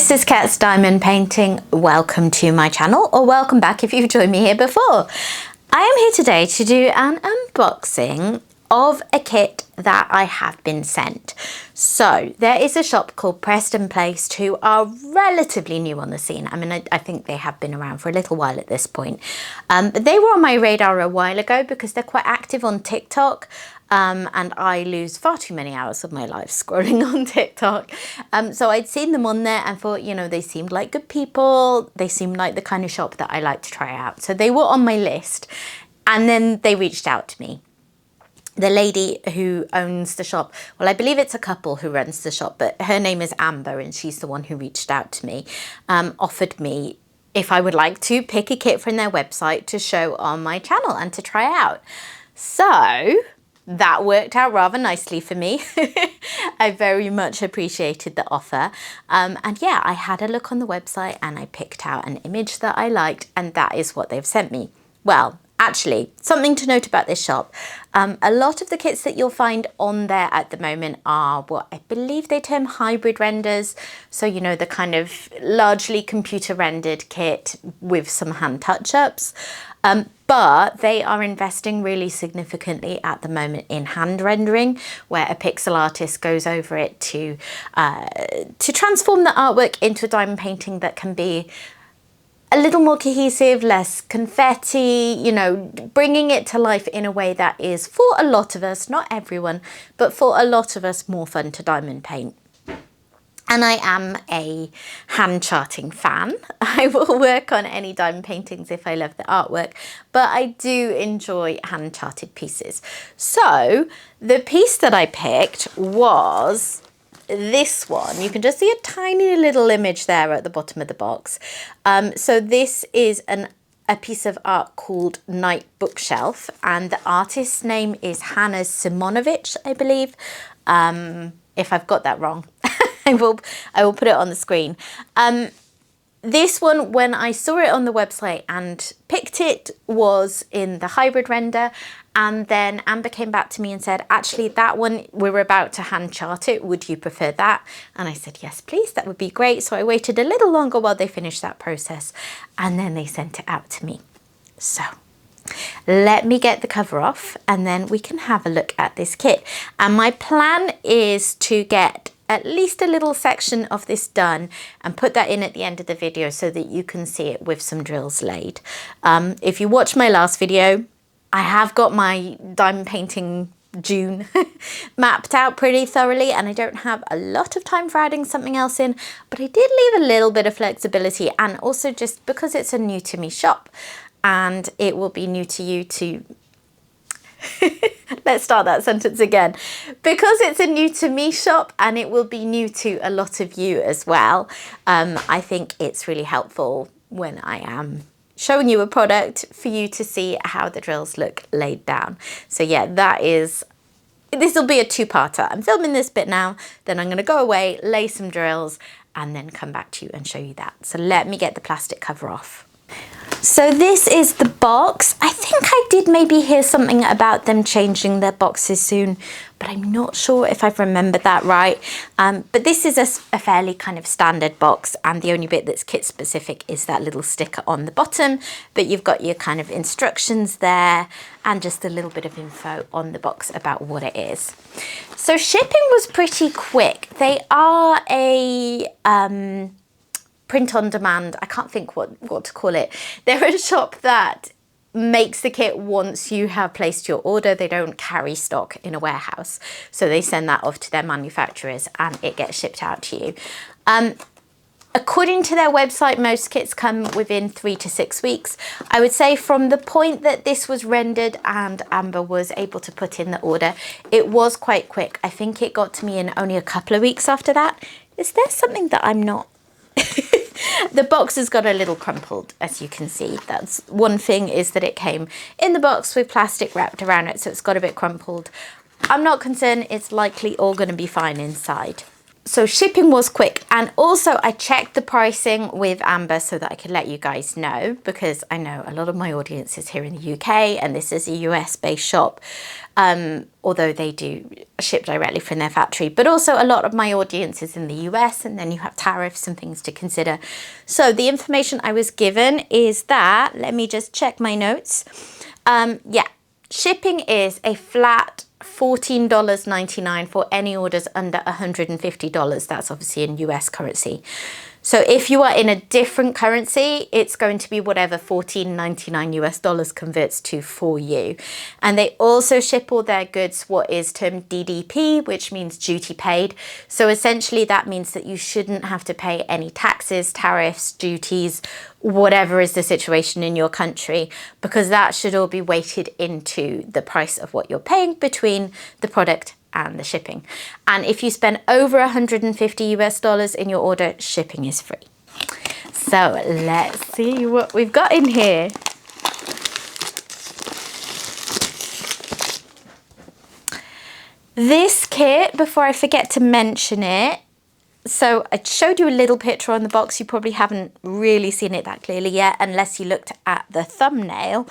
this is Cat's Diamond Painting. Welcome to my channel, or welcome back if you've joined me here before. I am here today to do an unboxing of a kit that I have been sent. So there is a shop called Preston Place who are relatively new on the scene. I mean, I think they have been around for a little while at this point. But they were on my radar a while ago because they're quite active on TikTok. And I lose far too many hours of my life scrolling on TikTok. So I'd seen them on there and thought, you know, they seemed like good people. They seemed like the kind of shop that I like to try out. So they were on my list, and then they reached out to me. The lady who owns the shop, well, I believe it's a couple who runs the shop, but her name is Amber and she's the one who reached out to me, offered me if I would like to pick a kit from their website to show on my channel and to try out. So that worked out rather nicely for me. I very much appreciated the offer. And yeah, I had a look on the website and I picked out an image that I liked, and that is what they've sent me. Well, actually, something to note about this shop. A lot of the kits that you'll find on there at the moment are what I believe they term hybrid renders. So, you know, the kind of largely computer rendered kit with some hand touch-ups. But they are investing really significantly at the moment in hand rendering, where a pixel artist goes over it to transform the artwork into a diamond painting that can be a little more cohesive, less confetti, you know, bringing it to life in a way that is, for a lot of us, not everyone, but for a lot of us, more fun to diamond paint. And I am a hand charting fan. I will work on any diamond paintings if I love the artwork, but I do enjoy hand charted pieces. So the piece that I picked was this one. You can just see a tiny little image there at the bottom of the box. So this is a piece of art called Night Bookshelf, and the artist's name is Hannah Simonovic, I believe. If I've got that wrong, I will put it on the screen. This one, when I saw it on the website and picked it, was in the hybrid render. And then Amber came back to me and said, actually, that one, we're about to hand chart it. Would you prefer that? And I said, yes, please. That would be great. So I waited a little longer while they finished that process. And then they sent it out to me. So let me get the cover off and then we can have a look at this kit. And my plan is to get at least a little section of this done and put that in at the end of the video so that you can see it with some drills laid. If you watch my last video, I have got my diamond painting June mapped out pretty thoroughly, and I don't have a lot of time for adding something else in, but I did leave a little bit of flexibility, and also just because it's a new to me shop and it will be new to you to let's start that sentence again. Because it's a new to me shop and it will be new to a lot of you as well, I think it's really helpful when I am showing you a product for you to see how the drills look laid down. So yeah, this will be a two-parter. I'm filming this bit now, then I'm going to go away, lay some drills, and then come back to you and show you that. So let me get the plastic cover off. So this is the box. I think I did maybe hear something about them changing their boxes soon, but I'm not sure if I've remembered that right. But this is a fairly kind of standard box, and the only bit that's kit specific is that little sticker on the bottom, but you've got your kind of instructions there and just a little bit of info on the box about what it is. So shipping was pretty quick. They are a print on demand. I can't think what to call it. They're a shop that makes the kit once you have placed your order. They don't carry stock in a warehouse. So they send that off to their manufacturers and it gets shipped out to you. According to their website, most kits come within 3 to 6 weeks. I would say from the point that this was rendered and Amber was able to put in the order, it was quite quick. I think it got to me in only a couple of weeks after that. Is there something that I'm not? The box has got a little crumpled, as you can see. That's one thing, is that it came in the box with plastic wrapped around it, so it's got a bit crumpled. I'm not concerned, it's likely all going to be fine inside. So shipping was quick, and also I checked the pricing with Amber so that I could let you guys know, because I know a lot of my audience is here in the UK and this is a US based shop, although they do ship directly from their factory, but also a lot of my audience is in the US, and then you have tariffs and things to consider. So the information I was given is that, let me just check my notes. Yeah, shipping is a flat $14.99 for any orders under $150. That's obviously in US currency. So if you are in a different currency, it's going to be whatever $14.99 US dollars converts to for you. And they also ship all their goods what is termed DDP, which means duty paid. So essentially that means that you shouldn't have to pay any taxes, tariffs, duties, whatever is the situation in your country, because that should all be weighted into the price of what you're paying between the product and the shipping. And if you spend over 150 US dollars in your order, shipping is free. So let's see what we've got in here. This kit, before I forget to mention it, so I showed you a little picture on the box. You probably haven't really seen it that clearly yet, unless you looked at the thumbnail.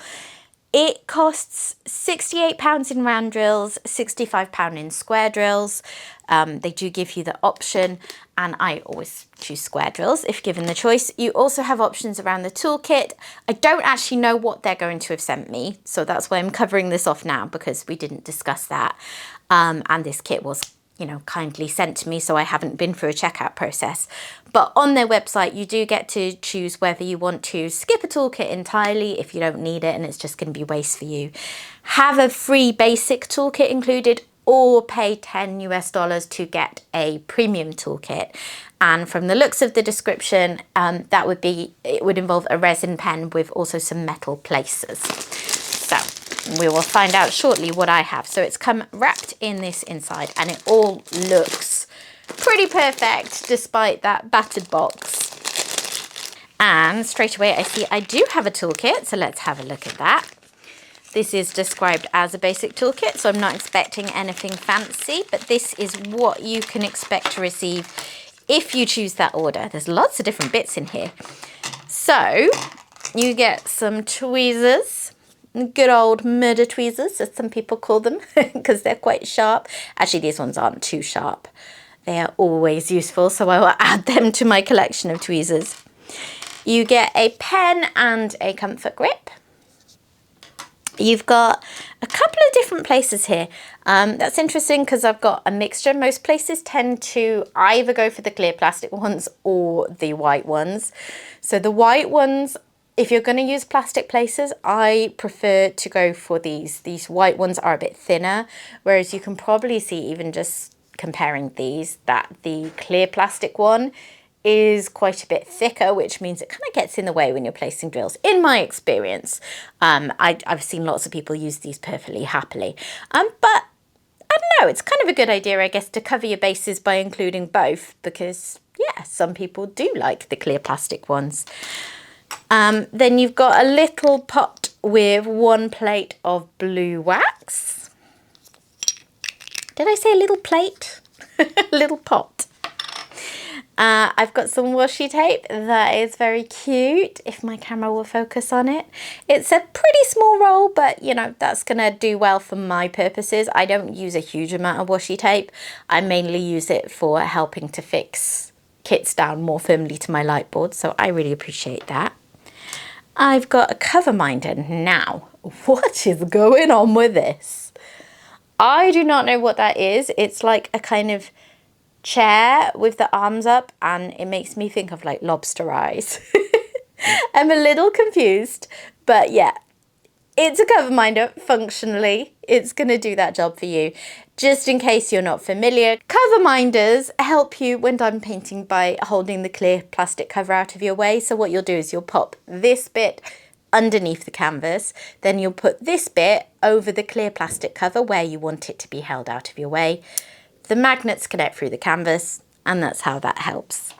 It costs £68 in round drills, £65 in square drills. They do give you the option, and I always choose square drills if given the choice. You also have options around the toolkit. I don't actually know what they're going to have sent me, so that's why I'm covering this off now, because we didn't discuss that. And this kit was, you know, kindly sent to me, so I haven't been through a checkout process. But on their website, you do get to choose whether you want to skip a toolkit entirely if you don't need it and it's just going to be waste for you, have a free basic toolkit included, or pay $10 US to get a premium toolkit. And from the looks of the description, that would be, it would involve a resin pen with also some metal placers. So we will find out shortly what I have. So it's come wrapped in this inside, and it all looks pretty perfect despite that battered box. And straight away I see I do have a toolkit, so let's have a look at that. This is described as a basic toolkit, so I'm not expecting anything fancy, but this is what you can expect to receive if you choose that order. There's lots of different bits in here. So you get some tweezers, good old murder tweezers, as some people call them, because they're quite sharp. Actually, these ones aren't too sharp. They are always useful, so I will add them to my collection of tweezers. You get a pen and a comfort grip. You've got a couple of different places here. That's interesting because I've got a mixture. Most places tend to either go for the clear plastic ones or the white ones. So the white ones, if you're going to use plastic placers, I prefer to go for these. These white ones are a bit thinner, whereas you can probably see, even just comparing these, that the clear plastic one is quite a bit thicker, which means it kind of gets in the way when you're placing drills, in my experience. I've seen lots of people use these perfectly happily. But I don't know, it's kind of a good idea, I guess, to cover your bases by including both, because, yeah, some people do like the clear plastic ones. Then you've got a little pot with 1 plate of blue wax. Did I say a little plate? A little pot. I've got some washi tape that is very cute, if my camera will focus on it. It's a pretty small roll, but you know, that's gonna do well for my purposes. I don't use a huge amount of washi tape. I mainly use it for helping to fix kits down more firmly to my light board, so I really appreciate that. I've got a cover minder. Now, what is going on with this? I do not know what that is. It's like a kind of chair with the arms up, and it makes me think of like lobster eyes. I'm a little confused, but yeah, it's a cover minder. Functionally, it's going to do that job for you. Just in case you're not familiar, cover minders help you when diamond painting by holding the clear plastic cover out of your way. So what you'll do is you'll pop this bit underneath the canvas, then you'll put this bit over the clear plastic cover where you want it to be held out of your way. The magnets connect through the canvas, and that's how that helps.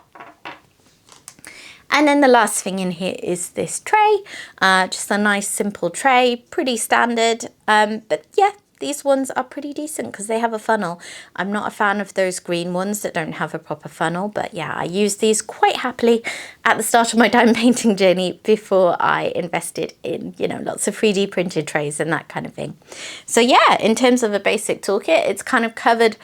And then the last thing in here is this tray, just a nice simple tray, pretty standard, but yeah, these ones are pretty decent because they have a funnel. I'm not a fan of those green ones that don't have a proper funnel, but yeah, I used these quite happily at the start of my diamond painting journey before I invested in, you know, lots of 3D printed trays and that kind of thing. So yeah, in terms of a basic toolkit, it's kind of covered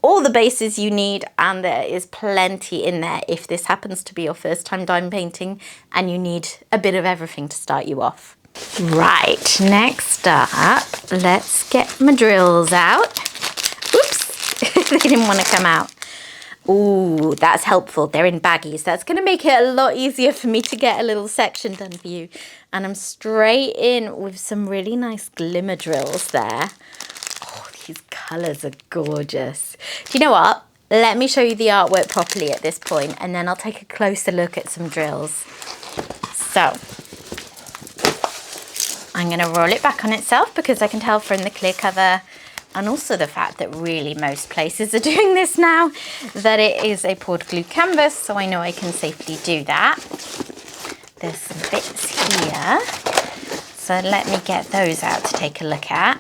all the bases you need, and there is plenty in there if this happens to be your first time diamond painting and you need a bit of everything to start you off. Right, next up, let's get my drills out. Oops, they didn't want to come out. Ooh, that's helpful. They're in baggies. That's going to make it a lot easier for me to get a little section done for you. And I'm straight in with some really nice glimmer drills there. Oh, these colours are gorgeous. Do you know what? Let me show you the artwork properly at this point, and then I'll take a closer look at some drills. So I'm going to roll it back on itself because I can tell from the clear cover, and also the fact that really most places are doing this now, that it is a poured glue canvas, so I know I can safely do that. There's some bits here, so let me get those out to take a look at.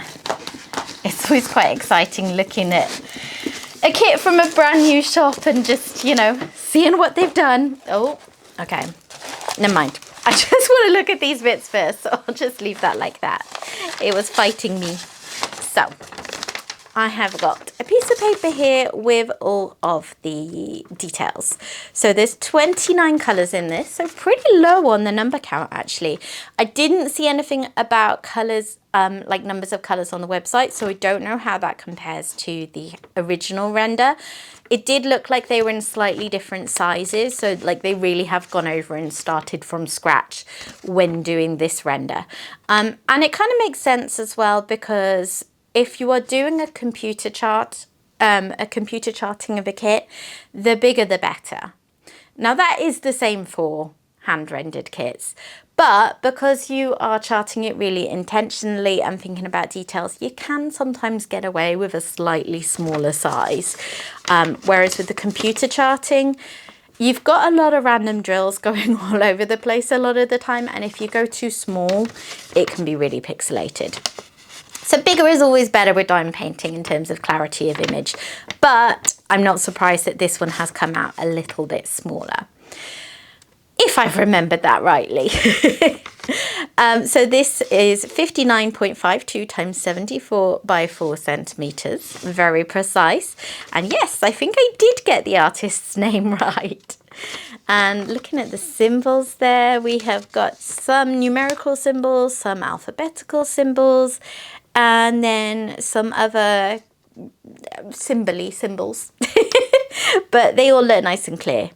It's always quite exciting looking at a kit from a brand new shop and just, you know, seeing what they've done. Oh, okay, never mind. I just want to look at these bits first, so I'll just leave that like that. It was fighting me. So I have got a piece of paper here with all of the details. So there's 29 colours in this, so pretty low on the number count actually. I didn't see anything about colours, like numbers of colours on the website, so I don't know how that compares to the original render. It did look like they were in slightly different sizes, so like they really have gone over and started from scratch when doing this render. And it kind of makes sense as well, because if you are doing a computer chart, a computer charting of a kit, the bigger the better. Now that is the same for hand rendered kits, but because you are charting it really intentionally and thinking about details, you can sometimes get away with a slightly smaller size. Whereas with the computer charting, you've got a lot of random drills going all over the place a lot of the time, and if you go too small, it can be really pixelated. So bigger is always better with diamond painting in terms of clarity of image, but I'm not surprised that this one has come out a little bit smaller, if I've remembered that rightly. So this is 59.52 times 74 by 4 centimeters, very precise. And yes, I think I did get the artist's name right. And looking at the symbols there, we have got some numerical symbols, some alphabetical symbols, and then some other symbol-y symbols. But they all look nice and clear.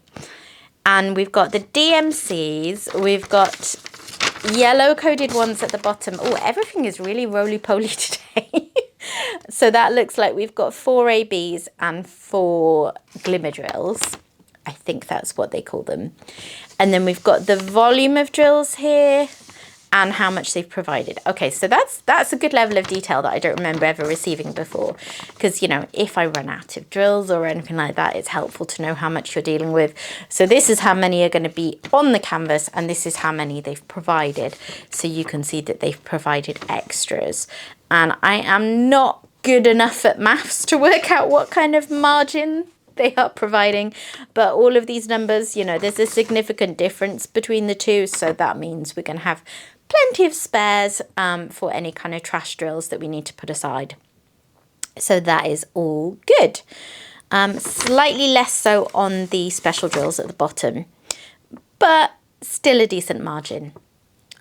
And we've got the DMCs, we've got yellow coded ones at the bottom. Oh, everything is really roly-poly today. So that looks like we've got 4 ABs and 4 glimmer drills. I think that's what they call them. And then we've got the volume of drills here and how much they've provided. Okay, so that's a good level of detail that I don't remember ever receiving before. Because, you know, if I run out of drills or anything like that, it's helpful to know how much you're dealing with. So this is how many are going to be on the canvas, and this is how many they've provided. So you can see that they've provided extras. And I am not good enough at maths to work out what kind of margin they are providing, but all of these numbers, you know, there's a significant difference between the two, so that means we're going to have plenty of spares for any kind of trash drills that we need to put aside. So that is all good. Slightly less so on the special drills at the bottom, but still a decent margin.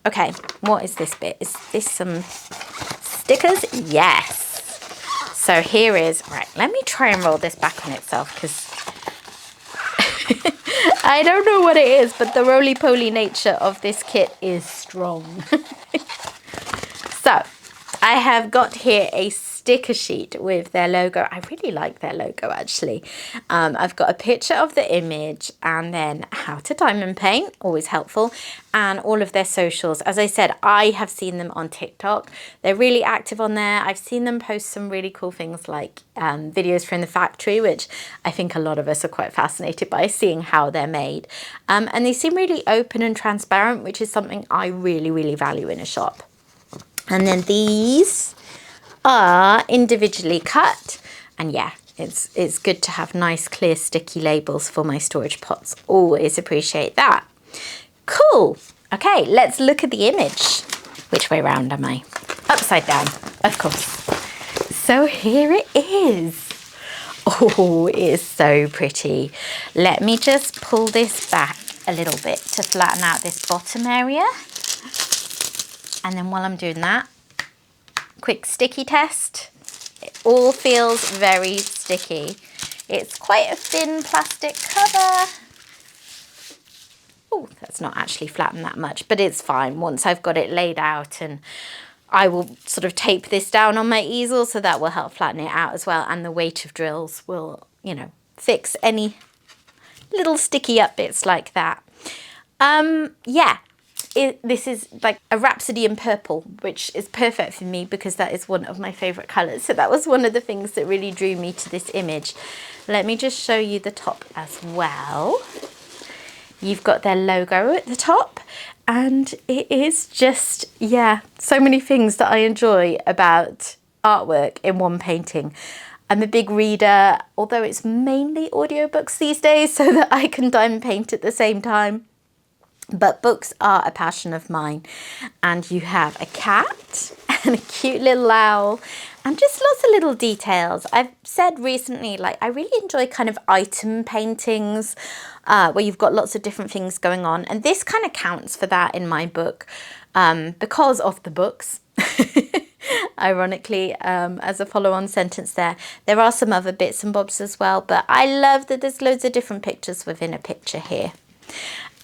Okay, what is this bit? Is this some stickers? Yes. So here is, right, let me try and roll this back on itself, because I don't know what it is, but the roly-poly nature of this kit is strong. So I have got here a sticker sheet with their logo. I really like their logo, actually. I've got a picture of the image and then how to diamond paint, always helpful, and all of their socials. As I said, I have seen them on TikTok. They're really active on there. I've seen them post some really cool things like videos from the factory, which I think a lot of us are quite fascinated by, seeing how they're made. And they seem really open and transparent, which is something I really, really value in a shop. And then these are individually cut, and yeah, it's good to have nice clear sticky labels for my storage pots. Always appreciate that. Cool. Okay, let's look at the image. Which way round am I? Upside down, of course. So here it is. Oh, it is so pretty. Let me just pull this back a little bit to flatten out this bottom area. And then while I'm doing that, quick sticky test. It all feels very sticky. It's quite a thin plastic cover. Oh, that's not actually flattened that much, but it's fine once I've got it laid out, and I will sort of tape this down on my easel, so that will help flatten it out as well. And the weight of drills will, you know, fix any little sticky up bits like that. Yeah, this is like a rhapsody in purple, which is perfect for me because that is one of my favorite colors. So that was one of the things that really drew me to this image. Let me just show you the top as well. You've got their logo at the top, and it is just, yeah, so many things that I enjoy about artwork in one painting. I'm a big reader, although it's mainly audiobooks these days so that I can diamond paint at the same time. But books are a passion of mine, and you have a cat and a cute little owl and just lots of little details. I've said recently, like, I really enjoy kind of item paintings where you've got lots of different things going on, and this kind of counts for that in my book because of the books. Ironically, as a follow-on sentence there are some other bits and bobs as well, but I love that there's loads of different pictures within a picture here.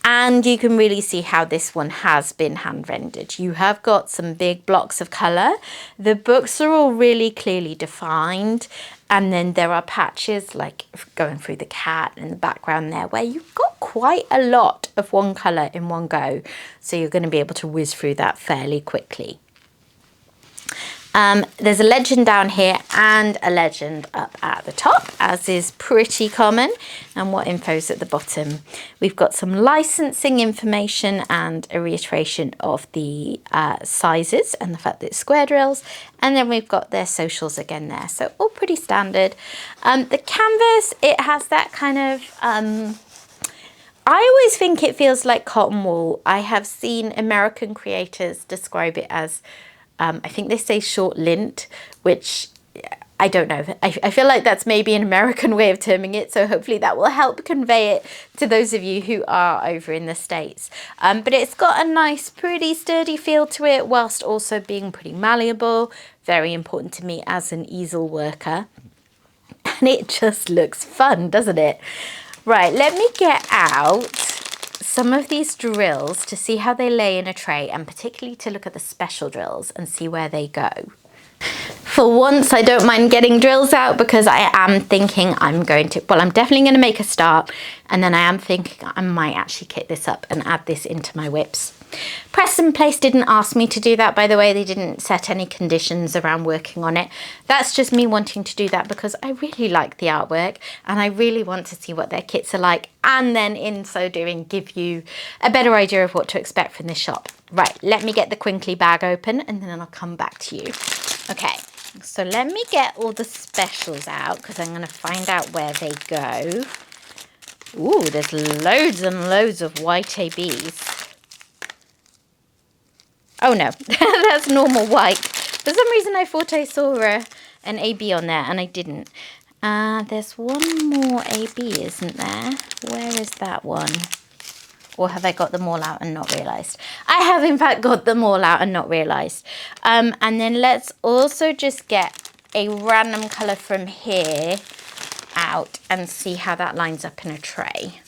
And you can really see how this one has been hand rendered. You have got some big blocks of colour. The books are all really clearly defined. And then there are patches like going through the cat in the background there where you've got quite a lot of one colour in one go. So you're going to be able to whiz through that fairly quickly. There's a legend down here and a legend up at the top, as is pretty common. And what info's at the bottom? We've got some licensing information and a reiteration of the sizes and the fact that it's square drills. And then we've got their socials again there. So all pretty standard. The canvas, it has that kind of... I always think it feels like cotton wool. I have seen American creators describe it as... I think they say short lint, which I don't know. I feel like that's maybe an American way of terming it. So hopefully that will help convey it to those of you who are over in the States. But it's got a nice, pretty sturdy feel to it, whilst also being pretty malleable. Very important to me as an easel worker. And it just looks fun, doesn't it? Right, let me get out some of these drills to see how they lay in a tray, and particularly to look at the special drills and see where they go. For once, I don't mind getting drills out because I am thinking I'm definitely going to make a start, and then I am thinking I might actually kit this up and add this into my whips. Preston Place didn't ask me to do that, by the way. They didn't set any conditions around working on it. That's just me wanting to do that because I really like the artwork and I really want to see what their kits are like, and then in so doing give you a better idea of what to expect from this shop. Right, let me get the crinkly bag open and then I'll come back to you. Okay, so let me get all the specials out because I'm going to find out where they go. Ooh, there's loads and loads of white ABs. Oh no, that's normal white. For some reason I thought I saw an AB on there and I didn't. There's one more AB, isn't there? Where is that one? Or have I got them all out and not realised? I have in fact got them all out and not realised. And then let's also just get a random colour from here out and see how that lines up in a tray.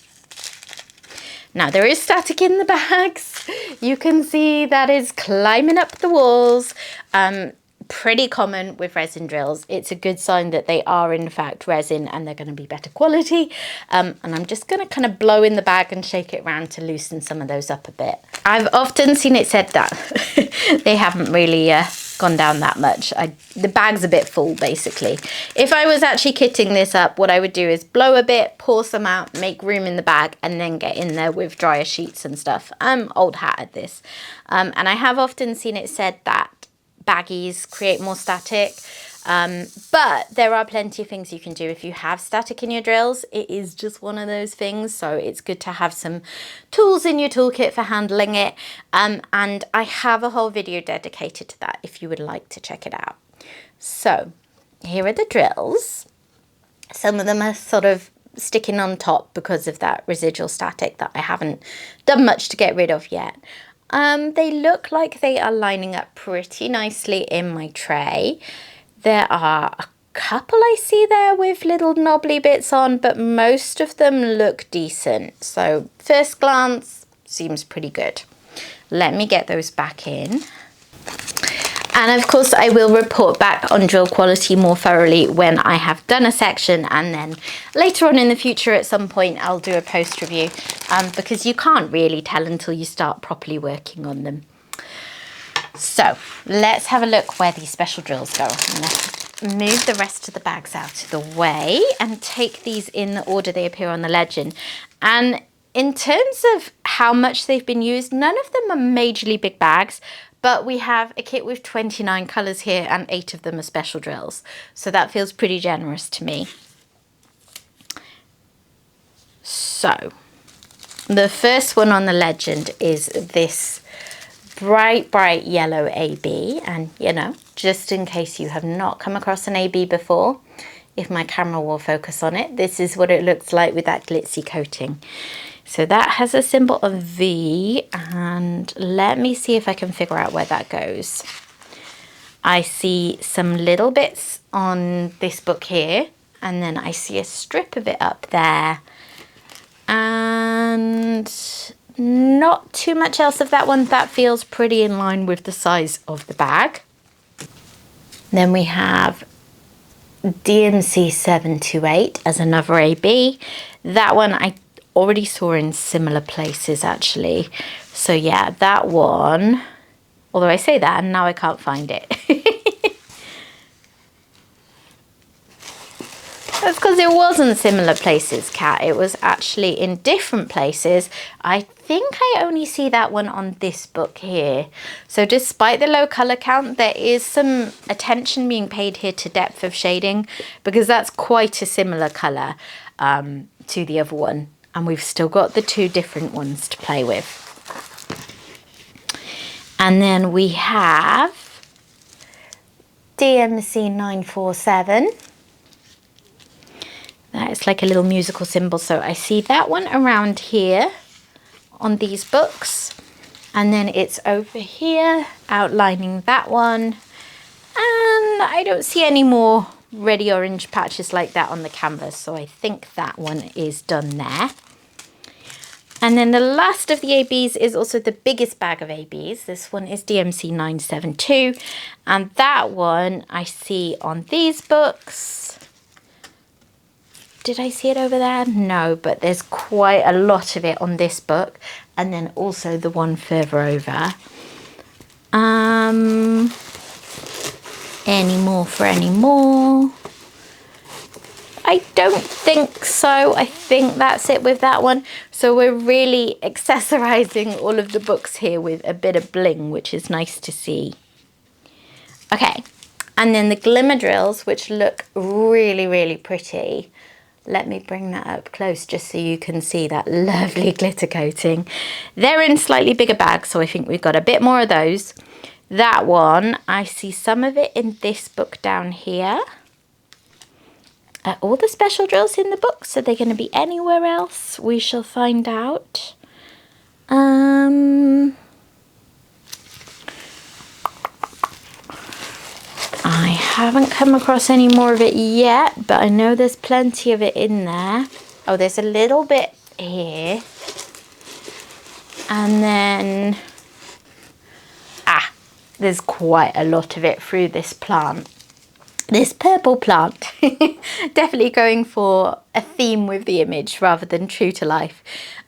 Now there is static in the bags. You can see that is climbing up the walls. Pretty common with resin drills. It's a good sign that they are in fact resin and they're going to be better quality. And I'm just going to kind of blow in the bag and shake it around to loosen some of those up a bit. I've often seen it said that they haven't really gone down that much. The bag's a bit full basically. If I was actually kitting this up, what I would do is blow a bit, pour some out, make room in the bag, and then get in there with dryer sheets and stuff. I'm old hat at this. And I have often seen it said that baggies create more static. But there are plenty of things you can do if you have static in your drills. It is just one of those things, so it's good to have some tools in your toolkit for handling it. And I have a whole video dedicated to that if you would like to check it out. So here are the drills. Some of them are sort of sticking on top because of that residual static that I haven't done much to get rid of yet. They look like they are lining up pretty nicely in my tray. There are a couple I see there with little knobbly bits on, but most of them look decent. So first glance, seems pretty good. Let me get those back in. And of course I will report back on drill quality more thoroughly when I have done a section, and then later on in the future at some point I'll do a post review, because you can't really tell until you start properly working on them. So let's have a look where these special drills go. Let's move the rest of the bags out of the way and take these in the order they appear on the legend. And in terms of how much they've been used, none of them are majorly big bags, but we have a kit with 29 colours here and 8 of them are special drills. So that feels pretty generous to me. So the first one on the legend is this bright yellow AB, and you know, just in case you have not come across an AB before, if my camera will focus on it, this is what it looks like with that glitzy coating. So that has a symbol of V, and let me see if I can figure out where that goes. I see some little bits on this book here, and then I see a strip of it up there, and not too much else of that one. That feels pretty in line with the size of the bag. Then we have DMC 728 as another AB. That one I already saw in similar places actually. So yeah, that one, although I say that and now I can't find it. That's because it wasn't similar places, Kat. It was actually in different places. I think I only see that one on this book here. So despite the low colour count, there is some attention being paid here to depth of shading, because that's quite a similar colour to the other one. And we've still got the 2 different ones to play with. And then we have DMC 947. It's like a little musical symbol, so I see that one around here on these books, and then it's over here outlining that one, and I don't see any more reddy orange patches like that on the canvas, so I think that one is done there. And then the last of the ABs is also the biggest bag of ABs. This one is DMC 972, and that one I see on these books. Did I see it over there? No, but there's quite a lot of it on this book, and then also the one further over. Any more for any more? I don't think so. I think that's it with that one. So we're really accessorizing all of the books here with a bit of bling, which is nice to see. Okay, and then the glimmer drills, which look really pretty. Let me bring that up close just so you can see that lovely glitter coating. They're in slightly bigger bags, so I think we've got a bit more of those. That one, I see some of it in this book down here. Are all the special drills in the book? So they're going to be anywhere else? We shall find out. I haven't come across any more of it yet, but I know there's plenty of it in there. Oh, there's a little bit here. And then, there's quite a lot of it through this plant. This purple plant. Definitely going for a theme with the image rather than true to life.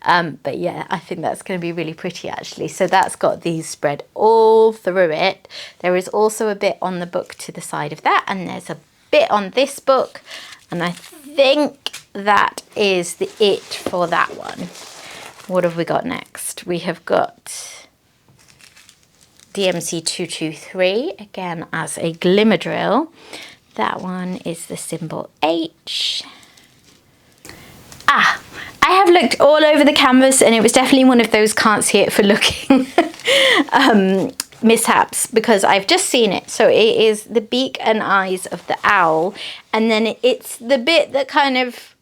But yeah, I think that's going to be really pretty actually. So that's got these spread all through it. There is also a bit on the book to the side of that, and there's a bit on this book, and I think that is it for that one. What have we got next? We have got DMC 223, again as a glimmer drill. That one is the symbol H. I have looked all over the canvas, and it was definitely one of those can't see it for looking mishaps, because I've just seen it. So it is the beak and eyes of the owl, and then it's the bit that kind of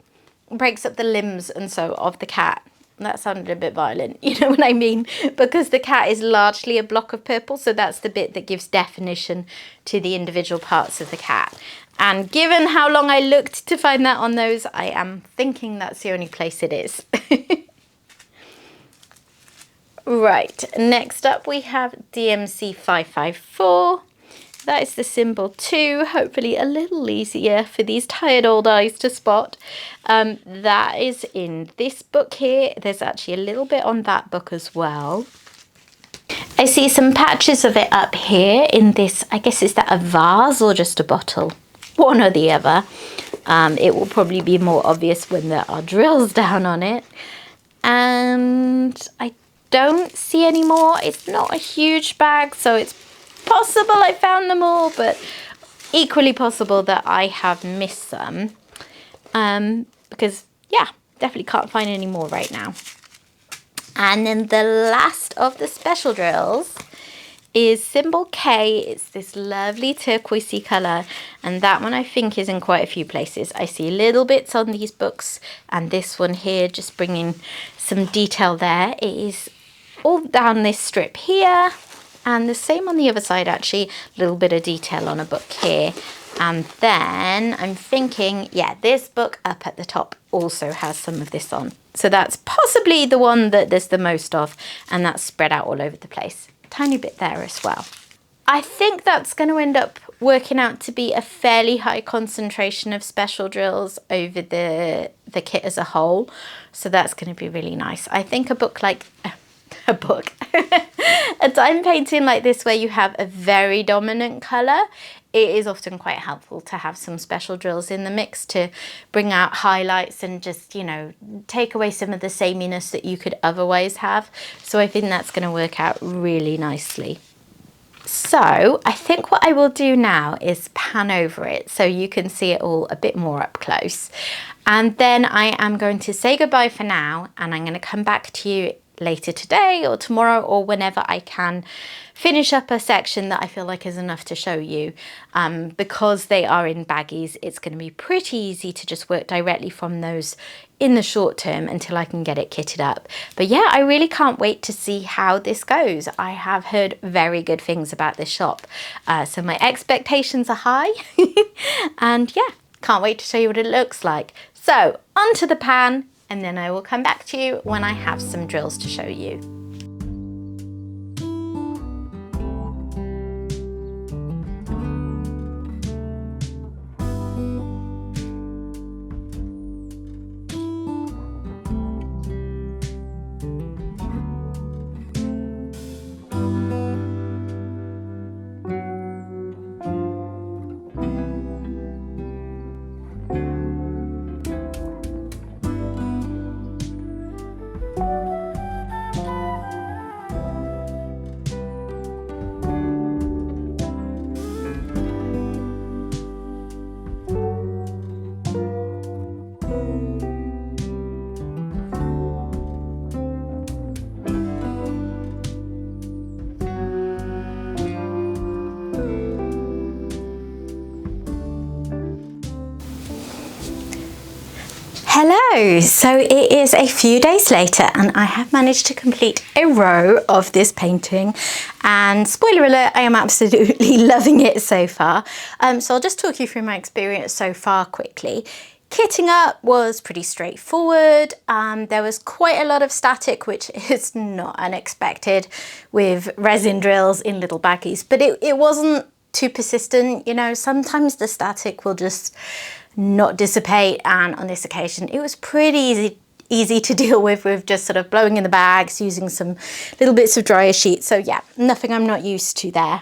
breaks up the limbs and so of the cat. That sounded a bit violent, you know what I mean? Because the cat is largely a block of purple, so that's the bit that gives definition to the individual parts of the cat. And given how long I looked to find that on those, I am thinking that's the only place it is. Right, next up we have DMC 554. That is the symbol 2, hopefully a little easier for these tired old eyes to spot. That is in this book here. There's actually a little bit on that book as well. I see some patches of it up here in this, I guess, is that a vase or just a bottle? One or the other. It will probably be more obvious when there are drills down on it. And I don't see any more. It's not a huge bag, so it's possible I found them all, but equally possible that I have missed some. Because, yeah, definitely can't find any more right now. And then the last of the special drills is symbol K. It's this lovely turquoisey colour, and that one I think is in quite a few places. I see little bits on these books, and this one here just bringing some detail there. It is all down this strip here, and the same on the other side actually, a little bit of detail on a book here. And then I'm thinking, yeah, this book up at the top also has some of this on. So that's possibly the one that there's the most of, and that's spread out all over the place. Tiny bit there as well. I think that's going to end up working out to be a fairly high concentration of special drills over the kit as a whole. So that's going to be really nice. I think a book like... a diamond painting like this where you have a very dominant colour, it is often quite helpful to have some special drills in the mix to bring out highlights and just, you know, take away some of the sameness that you could otherwise have. So I think that's going to work out really nicely. So I think what I will do now is pan over it so you can see it all a bit more up close. And then I am going to say goodbye for now, and I'm going to come back to you later today or tomorrow or whenever I can finish up a section that I feel like is enough to show you. Because they are in baggies, it's going to be pretty easy to just work directly from those in the short term until I can get it kitted up. But yeah, I really can't wait to see how this goes. I have heard very good things about this shop, so my expectations are high. And yeah, can't wait to show you what it looks like. So onto the pan, and then I will come back to you when I have some drills to show you. Hello, so it is a few days later and I have managed to complete a row of this painting, and spoiler alert, I am absolutely loving it so far. So I'll just talk you through my experience so far quickly. Kitting up was pretty straightforward. There was quite a lot of static, which is not unexpected with resin drills in little baggies, but it wasn't too persistent. You know, sometimes the static will just not dissipate, and on this occasion it was pretty easy to deal with just sort of blowing in the bags, using some little bits of dryer sheet. So yeah, nothing I'm not used to there.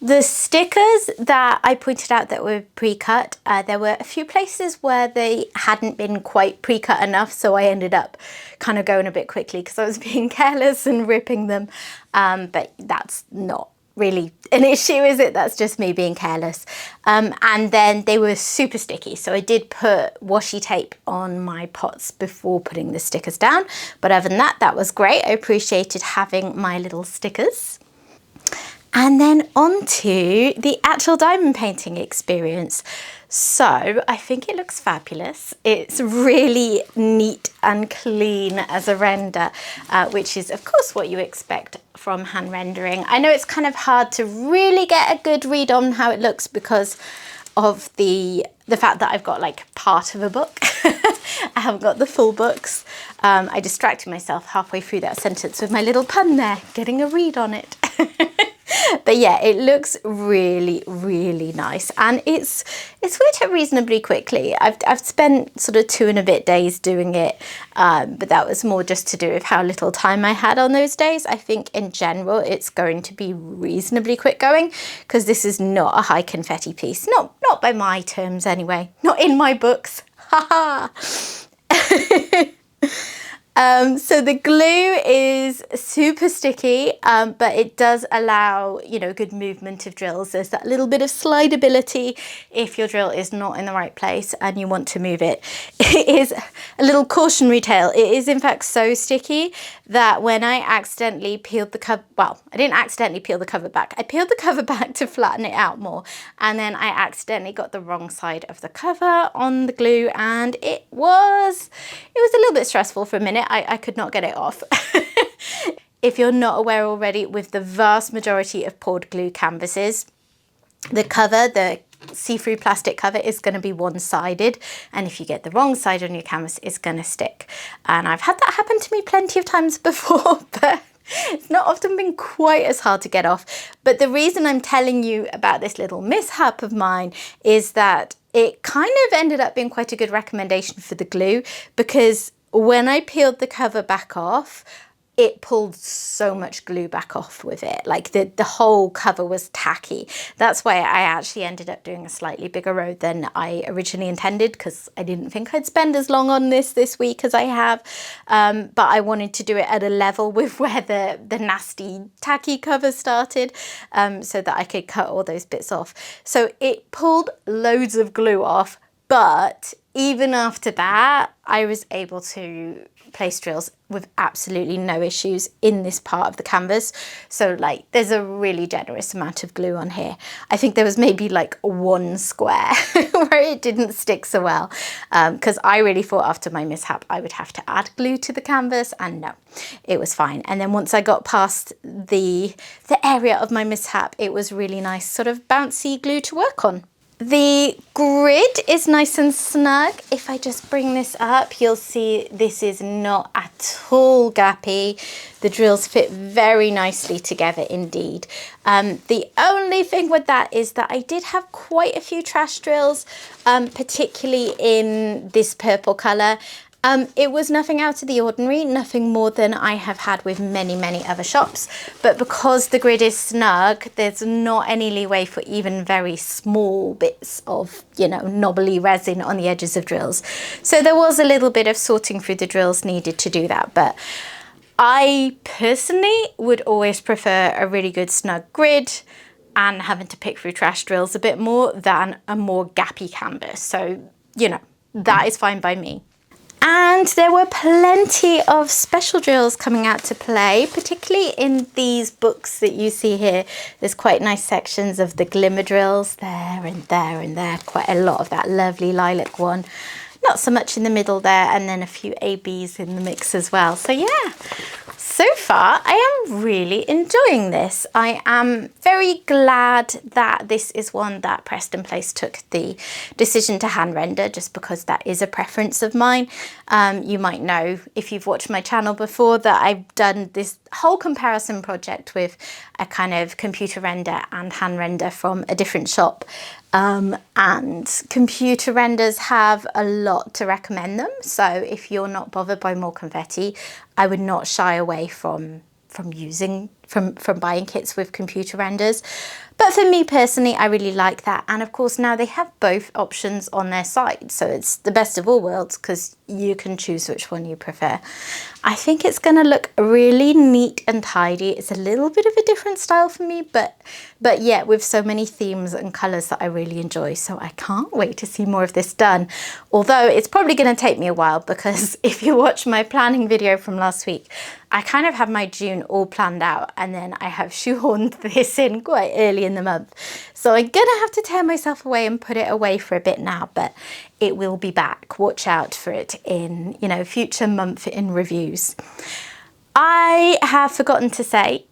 The stickers that I pointed out that were pre-cut, there were a few places where they hadn't been quite pre-cut enough, so I ended up kind of going a bit quickly because I was being careless and ripping them, but that's not really an issue, is it? That's just me being careless. And then they were super sticky, so I did put washi tape on my pots before putting the stickers down, but other than that, that was great. I appreciated having my little stickers. And then on to the actual diamond painting experience. So I think it looks fabulous. It's really neat and clean as a render, which is of course what you expect from hand rendering. I know it's kind of hard to really get a good read on how it looks because of the fact that I've got like part of a book. I haven't got the full books. I distracted myself halfway through that sentence with my little pun there, getting a read on it. But yeah, it looks really, really nice, and it's worked out reasonably quickly. I've spent sort of 2 and a bit days doing it, but that was more just to do with how little time I had on those days. I think in general it's going to be reasonably quick going because this is not a high confetti piece, not by my terms anyway, not in my books. Haha. So the glue is super sticky, but it does allow, you know, good movement of drills. There's that little bit of slidability if your drill is not in the right place and you want to move it. It is a little cautionary tale. It is in fact so sticky that when I accidentally peeled the cover, well, I didn't accidentally peel the cover back. I peeled the cover back to flatten it out more, and then I accidentally got the wrong side of the cover on the glue, and it was a little bit stressful for a minute. I could not get it off. If you're not aware already, with the vast majority of poured glue canvases, the cover, the see-through plastic cover, is going to be one-sided, and if you get the wrong side on your canvas, it's going to stick. And I've had that happen to me plenty of times before, but it's not often been quite as hard to get off. But the reason I'm telling you about this little mishap of mine is that it kind of ended up being quite a good recommendation for the glue, because when I peeled the cover back off, it pulled so much glue back off with it. Like the whole cover was tacky. That's why I actually ended up doing a slightly bigger row than I originally intended, because I didn't think I'd spend as long on this week as I have. But I wanted to do it at a level with where the nasty tacky cover started, so that I could cut all those bits off. So it pulled loads of glue off, but even after that, I was able to place drills with absolutely no issues in this part of the canvas. So like there's a really generous amount of glue on here. I think there was maybe like one square where it didn't stick so well, because I really thought after my mishap I would have to add glue to the canvas, and no, it was fine. And then once I got past the area of my mishap, it was really nice sort of bouncy glue to work on. The grid is nice and snug. If I just bring this up, you'll see this is not at all gappy. The drills fit very nicely together indeed. The only thing with that is that I did have quite a few trash drills, particularly in this purple colour. It was nothing out of the ordinary, nothing more than I have had with many, many other shops. But because the grid is snug, there's not any leeway for even very small bits of, you know, knobbly resin on the edges of drills. So there was a little bit of sorting through the drills needed to do that. But I personally would always prefer a really good snug grid and having to pick through trash drills a bit more than a more gappy canvas. So, you know, that is fine by me. And there were plenty of special drills coming out to play, particularly in these books that you see here. There's quite nice sections of the glimmer drills there and there and there. Quite a lot of that lovely lilac one. Not so much in the middle there, and then a few ABs in the mix as well. So yeah, so far I am really enjoying this. I am very glad that this is one that Preston Place took the decision to hand render, just because that is a preference of mine. You might know if you've watched my channel before that I've done this whole comparison project with a kind of computer render and hand render from a different shop. And computer renders have a lot to recommend them. So if you're not bothered by more confetti, I would not shy away from using from buying kits with computer renders. But for me personally, I really like that. And of course, now they have both options on their site. So it's the best of all worlds because you can choose which one you prefer. I think it's going to look really neat and tidy. It's a little bit of a different style for me, but yet with so many themes and colours that I really enjoy. So I can't wait to see more of this done. Although it's probably going to take me a while because if you watch my planning video from last week, I kind of have my June all planned out and then I have shoehorned this in quite early in the month. So I'm gonna have to tear myself away and put it away for a bit now, but it will be back. Watch out for it in, you know, future month in reviews. I have forgotten to say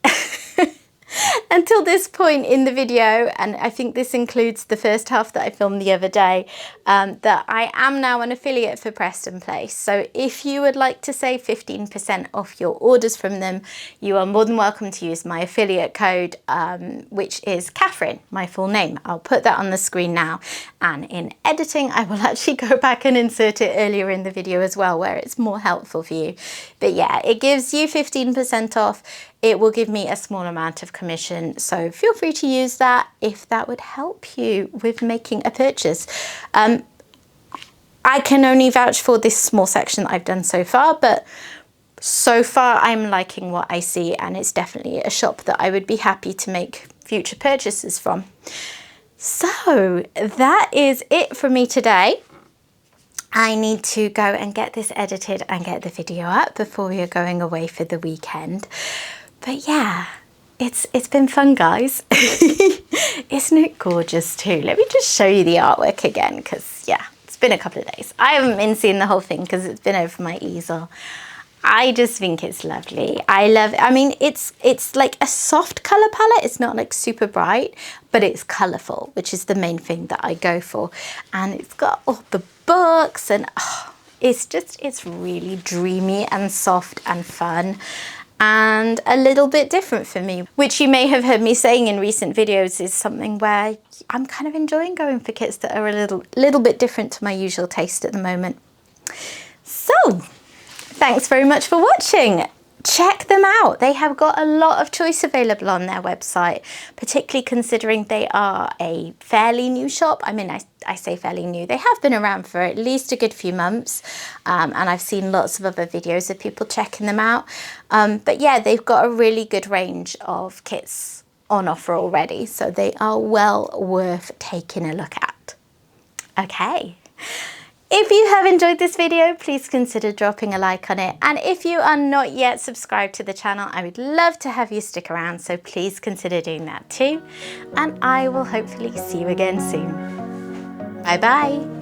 until this point in the video, and I think this includes the first half that I filmed the other day, that I am now an affiliate for Preston Place. So if you would like to save 15% off your orders from them, you are more than welcome to use my affiliate code, which is Catherine, my full name. I'll put that on the screen now, and in editing I will actually go back and insert it earlier in the video as well, where it's more helpful for you. But yeah, it gives you 15% off. It will give me a small amount of commission, so feel free to use that if that would help you with making a purchase. I can only vouch for this small section that I've done so far, but so far I'm liking what I see, and it's definitely a shop that I would be happy to make future purchases from. So that is it for me today. I need to go and get this edited and get the video up before we are going away for the weekend. But yeah, it's been fun, guys. Isn't it gorgeous too? Let me just show you the artwork again, because yeah, it's been a couple of days. I haven't been seeing the whole thing because it's been over my easel. I just think it's lovely. I mean, it's like a soft color palette. It's not like super bright, but it's colorful, which is the main thing that I go for. And it's got all the books, and it's really dreamy and soft and fun, and a little bit different for me, which you may have heard me saying in recent videos is something where I'm kind of enjoying going for kits that are a little bit different to my usual taste at the moment. So thanks very much for watching. Check them out. They have got a lot of choice available on their website, particularly considering they are a fairly new shop. I mean, I say fairly new. They have been around for at least a good few months, and I've seen lots of other videos of people checking them out. But yeah, they've got a really good range of kits on offer already, so they are well worth taking a look at. Okay. If you have enjoyed this video, please consider dropping a like on it. And if you are not yet subscribed to the channel, I would love to have you stick around, so please consider doing that too. And I will hopefully see you again soon. Bye bye.